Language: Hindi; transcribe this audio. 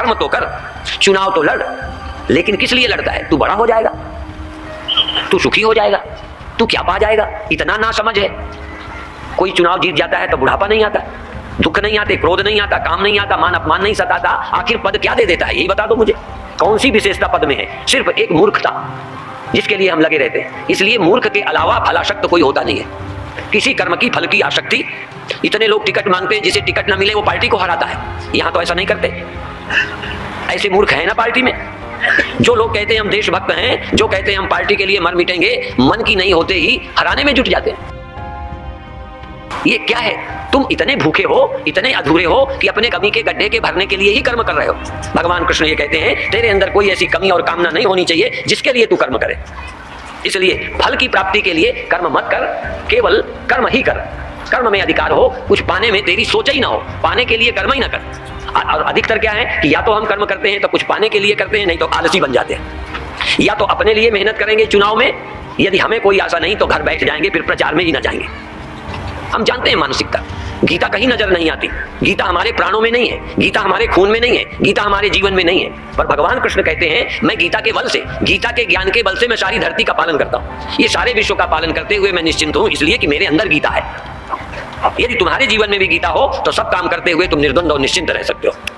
कर्म तो कर, चुनाव तो लड़, लेकिन किस लिए लड़ता है? तू बड़ा हो जाएगा, तू सुखी हो जाएगा, तू क्या पा जाएगा? इतना ना समझ है। कोई चुनाव जीत जाता है तो बुढ़ापा नहीं आता, दुख नहीं आते, क्रोध नहीं आता, काम नहीं आता, मान अपमान नहीं सताता। आखिर पद क्या दे देता है? यही बता दो मुझे, कौन सी विशेषता पद में है? सिर्फ एक मूर्खता, जिसके लिए हम लगे रहते हैं। इसलिए मूर्ख के अलावा फलाशक्त कोई होता नहीं है। किसी कर्म की फल की आसक्ति, इतने लोग टिकट मांगते हैं, जिसे टिकट ना मिले वो पार्टी को हराता है। यहाँ तो ऐसा नहीं करते। ऐसे मूर्ख है ना पार्टी में। जो लोग कहते हैं हम देशभक्त हैं, जो कहते हैं हम पार्टी के लिए मर मिटेंगे, मन की नहीं होते ही हराने में जुट जाते हैं। ये क्या है? तुम इतने भूखे हो, इतने अधूरे हो कि अपने कमी के गड्ढे के भरने के लिए ही कर्म कर रहे हो। भगवान कृष्ण ये कहते हैं तेरे अंदर कोई ऐसी कमी और कामना नहीं होनी चाहिए जिसके लिए तू कर्म करे। इसलिए फल की प्राप्ति के लिए कर्म मत कर, केवल कर्म ही कर। कर्म में अधिकार हो, कुछ पाने में तेरी सोच ही ना हो, पाने के लिए कर्म ही ना कर। और अधिकतर क्या है कि या तो हम कर्म करते हैं तो कुछ पाने के लिए करते हैं, नहीं तो आलसी बन जाते हैं। या तो अपने लिए मेहनत करेंगे चुनाव में, यदि हमें कोई आशा नहीं तो घर बैठ जाएंगे, फिर प्रचार में ही ना जाएंगे। हम जानते हैं मानसिकता। गीता कहीं नजर नहीं आती। गीता हमारे प्राणों में नहीं है, गीता हमारे खून में नहीं है, गीता हमारे जीवन में नहीं है। पर भगवान कृष्ण कहते हैं मैं गीता के बल से, गीता के ज्ञान के बल से मैं सारी धरती का पालन करता हूँ। ये सारे विश्व का पालन करते हुए मैं निश्चिंत हूँ, इसलिए कि मेरे अंदर गीता है। यदि तुम्हारे जीवन में भी गीता हो तो सब काम करते हुए तुम निर्द्वंद और निश्चिंत रह सकते हो।